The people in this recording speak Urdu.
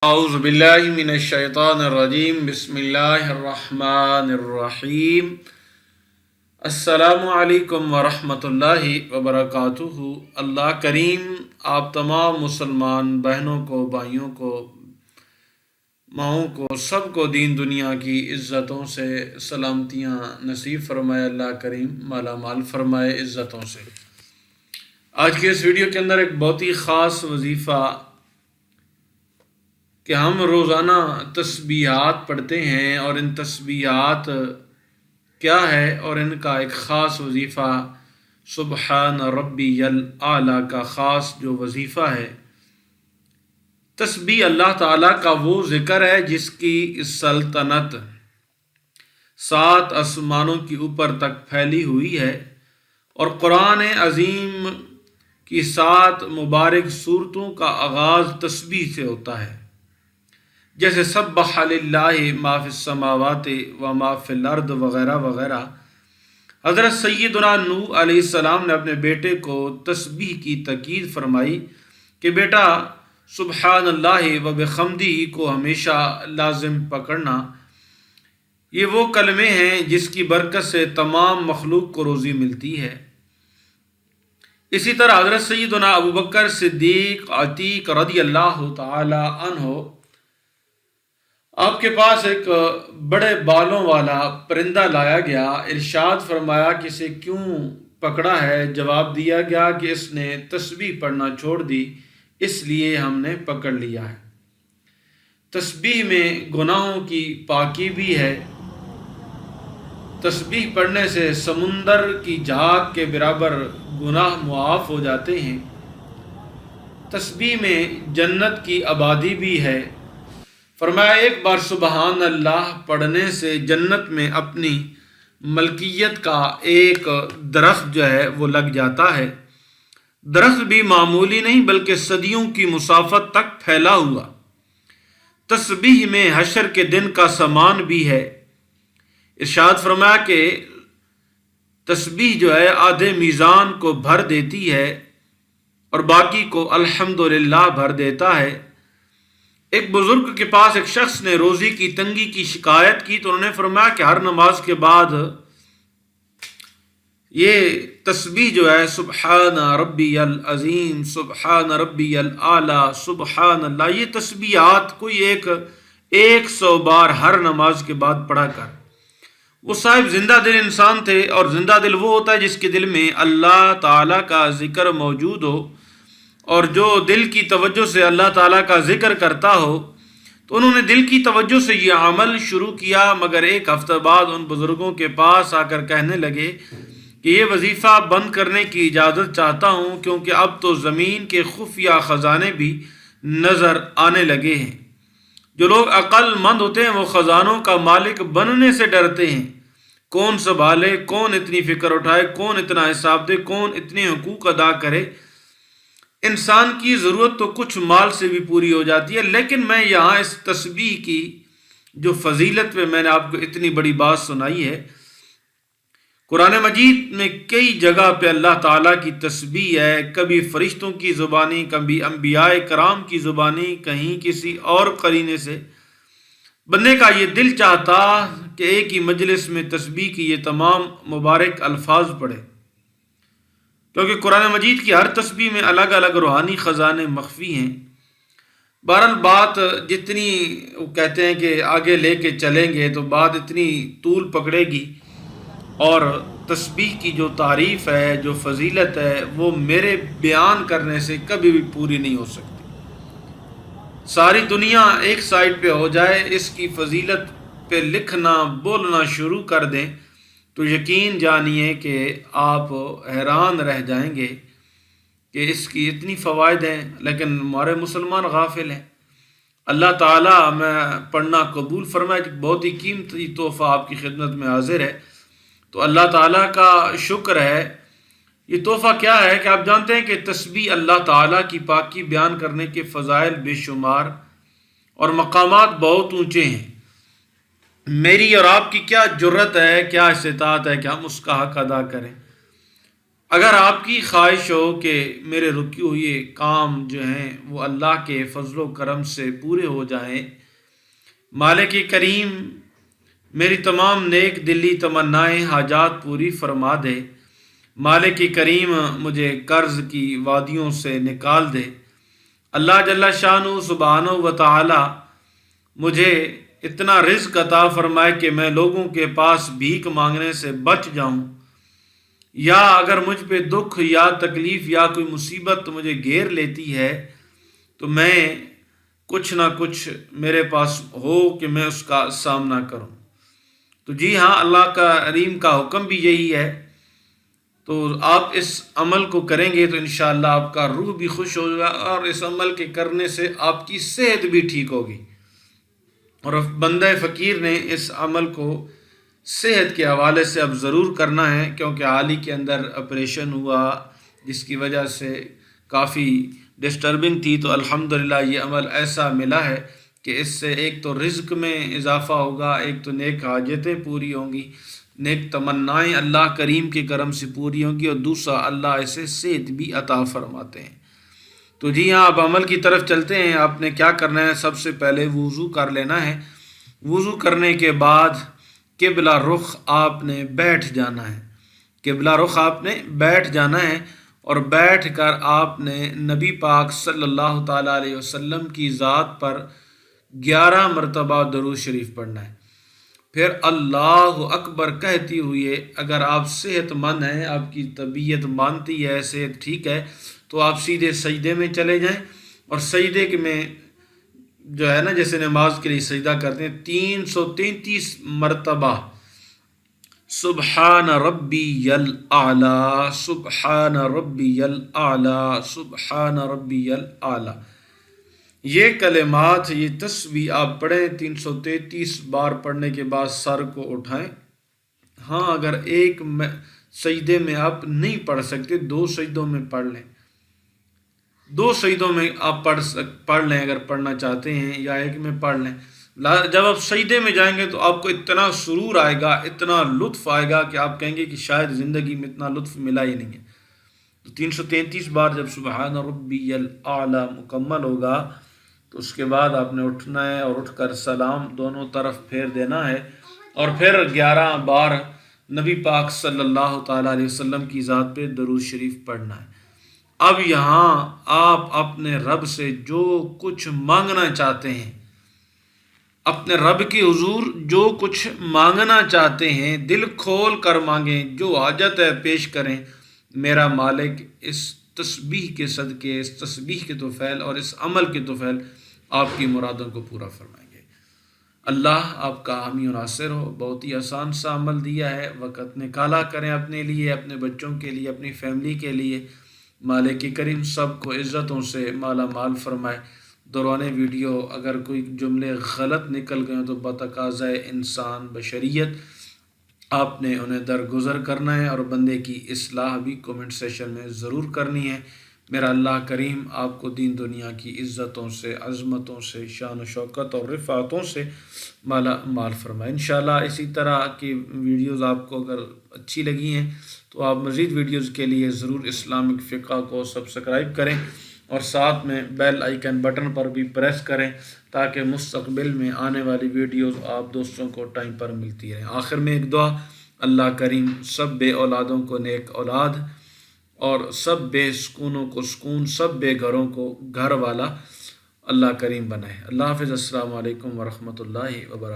اعوذ باللہ من الشیطان الرجیم بسم اللہ الرحمن الرحیم السلام علیکم ورحمۃ اللہ وبرکاتہ۔ اللہ کریم آپ تمام مسلمان بہنوں کو، بھائیوں کو، ماؤں کو، سب کو دین دنیا کی عزتوں سے سلامتیاں نصیب فرمائے۔ اللہ کریم مالا مال فرمائے عزتوں سے۔ آج کے اس ویڈیو کے اندر ایک بہت ہی خاص وظیفہ کہ ہم روزانہ تسبیحات پڑھتے ہیں، اور ان تسبیحات کیا ہے اور ان کا ایک خاص وظیفہ سبحان ربی الاعلیٰ کا خاص جو وظیفہ ہے۔ تسبیح اللہ تعالیٰ کا وہ ذکر ہے جس کی سلطنت 7 آسمانوں کے اوپر تک پھیلی ہوئی ہے، اور قرآن عظیم کی 7 مبارک سورتوں کا آغاز تسبیح سے ہوتا ہے، جیسے سبح للہ ما فی السماوات و ما فی الارض وغیرہ وغیرہ۔ حضرت سیدنا نوح علیہ السلام نے اپنے بیٹے کو تسبیح کی تاکید فرمائی کہ بیٹا سبحان اللہ و بحمدہ کو ہمیشہ لازم پکڑنا۔ یہ وہ کلمے ہیں جس کی برکت سے تمام مخلوق کو روزی ملتی ہے۔ اسی طرح حضرت سیدنا ابوبکر صدیق عتیق رضی اللہ تعالی عنہ، آپ کے پاس ایک بڑے بالوں والا پرندہ لایا گیا۔ ارشاد فرمایا کہ اسے کیوں پکڑا ہے؟ جواب دیا گیا کہ اس نے تسبیح پڑھنا چھوڑ دی، اس لیے ہم نے پکڑ لیا ہے۔ تسبیح میں گناہوں کی پاکی بھی ہے۔ تسبیح پڑھنے سے سمندر کی جھاگ کے برابر گناہ معاف ہو جاتے ہیں۔ تسبیح میں جنت کی آبادی بھی ہے۔ فرمایا ایک بار سبحان اللہ پڑھنے سے جنت میں اپنی ملکیت کا ایک درخت جو ہے وہ لگ جاتا ہے۔ درخت بھی معمولی نہیں بلکہ صدیوں کی مسافت تک پھیلا ہوا۔ تسبیح میں حشر کے دن کا سامان بھی ہے۔ ارشاد فرمایا کہ تسبیح جو ہے آدھے میزان کو بھر دیتی ہے اور باقی کو الحمدللہ بھر دیتا ہے۔ ایک بزرگ کے پاس ایک شخص نے روزی کی تنگی کی شکایت کی تو انہوں نے فرمایا کہ ہر نماز کے بعد یہ تسبیح جو ہے سبحان ربی العظیم، سبحان ربی الاعلیٰ، سبحان اللہ، یہ تسبیحات کوئی 100 بار ہر نماز کے بعد پڑھا کر۔ وہ صاحب زندہ دل انسان تھے، اور زندہ دل وہ ہوتا ہے جس کے دل میں اللہ تعالیٰ کا ذکر موجود ہو، اور جو دل کی توجہ سے اللہ تعالیٰ کا ذکر کرتا ہو۔ تو انہوں نے دل کی توجہ سے یہ عمل شروع کیا، مگر ایک ہفتہ بعد ان بزرگوں کے پاس آ کر کہنے لگے کہ یہ وظیفہ بند کرنے کی اجازت چاہتا ہوں، کیونکہ اب تو زمین کے خفیہ خزانے بھی نظر آنے لگے ہیں۔ جو لوگ عقل مند ہوتے ہیں وہ خزانوں کا مالک بننے سے ڈرتے ہیں۔ کون سنبھالے، کون اتنی فکر اٹھائے، کون اتنا حساب دے، کون اتنے حقوق ادا کرے۔ انسان کی ضرورت تو کچھ مال سے بھی پوری ہو جاتی ہے، لیکن میں یہاں اس تسبیح کی جو فضیلت میں نے آپ کو اتنی بڑی بات سنائی ہے۔ قرآن مجید میں کئی جگہ پہ اللہ تعالیٰ کی تسبیح ہے، کبھی فرشتوں کی زبانی، کبھی انبیاء کرام کی زبانی، کہیں کسی اور قرینے سے۔ بندے کا یہ دل چاہتا کہ ایک ہی مجلس میں تسبیح کی یہ تمام مبارک الفاظ پڑھے، کیونکہ قرآن مجید کی ہر تسبیح میں الگ الگ روحانی خزانے مخفی ہیں۔ بہرحال بات جتنی وہ کہتے ہیں کہ آگے لے کے چلیں گے تو بات اتنی طول پکڑے گی، اور تسبیح کی جو تعریف ہے، جو فضیلت ہے، وہ میرے بیان کرنے سے کبھی بھی پوری نہیں ہو سکتی۔ ساری دنیا ایک سائڈ پہ ہو جائے، اس کی فضیلت پہ لکھنا بولنا شروع کر دیں تو یقین جانیے کہ آپ حیران رہ جائیں گے کہ اس کی اتنی فوائد ہیں، لیکن ہمارے مسلمان غافل ہیں۔ اللہ تعالیٰ میں پڑھنا قبول فرمائے۔ بہت ہی قیمتی تحفہ آپ کی خدمت میں حاضر ہے، تو اللہ تعالیٰ کا شکر ہے۔ یہ تحفہ کیا ہے کہ آپ جانتے ہیں کہ تسبیح اللہ تعالیٰ کی پاکی بیان کرنے کے فضائل بے شمار اور مقامات بہت اونچے ہیں۔ میری اور آپ کی کیا جرت ہے، کیا استطاعت ہے کہ ہم اس کا حق ادا کریں۔ اگر آپ کی خواہش ہو کہ میرے رکے ہوئے کام جو ہیں وہ اللہ کے فضل و کرم سے پورے ہو جائیں، مالک کریم میری تمام نیک دلی تمنائیں حاجات پوری فرما دے، مالک کریم مجھے قرض کی وادیوں سے نکال دے، اللہ جل شانہ سبحانہ و تعالی مجھے اتنا رزق عطا فرمائے کہ میں لوگوں کے پاس بھیک مانگنے سے بچ جاؤں، یا اگر مجھ پہ دکھ یا تکلیف یا کوئی مصیبت مجھے گھیر لیتی ہے تو میں کچھ نہ کچھ میرے پاس ہو کہ میں اس کا سامنا کروں۔ تو جی ہاں، اللہ کا کریم کا حکم بھی یہی ہے، تو آپ اس عمل کو کریں گے تو انشاءاللہ آپ کا روح بھی خوش ہوگا، اور اس عمل کے کرنے سے آپ کی صحت بھی ٹھیک ہوگی۔ اور بندہ فقیر نے اس عمل کو صحت کے حوالے سے اب ضرور کرنا ہے، کیونکہ حال ہی کے اندر آپریشن ہوا جس کی وجہ سے کافی ڈسٹربنگ تھی، تو الحمدللہ یہ عمل ایسا ملا ہے کہ اس سے ایک تو رزق میں اضافہ ہوگا، ایک تو نیک حاجتیں پوری ہوں گی، نیک تمنائیں اللہ کریم کے کرم سے پوری ہوں گی، اور دوسرا اللہ اسے صحت بھی عطا فرماتے ہیں۔ تو جی ہاں، اب عمل کی طرف چلتے ہیں۔ آپ نے کیا کرنا ہے؟ سب سے پہلے وضو کر لینا ہے۔ وضو کرنے کے بعد قبلہ رخ آپ نے بیٹھ جانا ہے، قبلہ رخ آپ نے بیٹھ جانا ہے، اور بیٹھ کر آپ نے نبی پاک صلی اللہ تعالیٰ علیہ وسلم کی ذات پر 11 مرتبہ درود شریف پڑھنا ہے۔ پھر اللہ اکبر کہتی ہوئے، اگر آپ صحت مند ہیں، آپ کی طبیعت مانتی ہے، صحت ٹھیک ہے، تو آپ سیدھے سجدے میں چلے جائیں، اور سجدے کے میں جو ہے نا، جیسے نماز کے لیے سجدہ کرتے ہیں 333 مرتبہ سبحان ربی الاعلی، سبحان ربی الاعلی، سبحان ربی الاعلی، یہ کلمات، یہ تسبیح آپ پڑھیں 333 بار۔ پڑھنے کے بعد سر کو اٹھائیں۔ ہاں، اگر ایک سجدے میں آپ نہیں پڑھ سکتے، 2 سجدوں میں پڑھ لیں، 2 سجدوں میں آپ پڑھ لیں اگر پڑھنا چاہتے ہیں، یا ایک میں پڑھ لیں۔ جب آپ سجدے میں جائیں گے تو آپ کو اتنا سرور آئے گا، اتنا لطف آئے گا کہ آپ کہیں گے کہ شاید زندگی میں اتنا لطف ملا ہی نہیں ہے۔ تو 333 بار جب سبحان ربی الاعلی مکمل ہوگا تو اس کے بعد آپ نے اٹھنا ہے، اور اٹھ کر سلام دونوں طرف پھیر دینا ہے، اور پھر 11 بار نبی پاک صلی اللہ تعالیٰ علیہ وسلم کی ذات پہ درود شریف پڑھنا ہے۔ اب یہاں آپ اپنے رب سے جو کچھ مانگنا چاہتے ہیں، اپنے رب کی حضور جو کچھ مانگنا چاہتے ہیں، دل کھول کر مانگیں، جو حاجت ہے پیش کریں۔ میرا مالک اس تسبیح کے صدقے، اس تسبیح کے توفیل اور اس عمل کے توفیل آپ کی مرادوں کو پورا فرمائیں گے۔ اللہ آپ کا حامی و ناصر ہو۔ بہت ہی آسان سا عمل دیا ہے، وقت نکالا کریں اپنے لیے، اپنے بچوں کے لیے، اپنی فیملی کے لیے۔ مالک کریم سب کو عزتوں سے مالا مال فرمائے۔ دوران ویڈیو اگر کوئی جملے غلط نکل گئے تو بتقاضۂ انسان بشریت آپ نے انہیں درگزر کرنا ہے، اور بندے کی اصلاح بھی کمنٹ سیشن میں ضرور کرنی ہے۔ میرا اللہ کریم آپ کو دین دنیا کی عزتوں سے، عظمتوں سے، شان و شوکت اور رفعتوں سے مالا مال فرمائے۔ انشاءاللہ اسی طرح کی ویڈیوز آپ کو اگر اچھی لگی ہیں تو آپ مزید ویڈیوز کے لیے ضرور اسلامک فقہ کو سبسکرائب کریں، اور ساتھ میں بیل آئیکن بٹن پر بھی پریس کریں تاکہ مستقبل میں آنے والی ویڈیوز آپ دوستوں کو ٹائم پر ملتی رہیں۔ آخر میں ایک دعا، اللہ کریم سب بے اولادوں کو نیک اولاد، اور سب بے سکونوں کو سکون، سب بے گھروں کو گھر والا اللہ کریم بنائے۔ اللہ حافظ۔ السلام علیکم ورحمۃ اللہ وبرکاتہ۔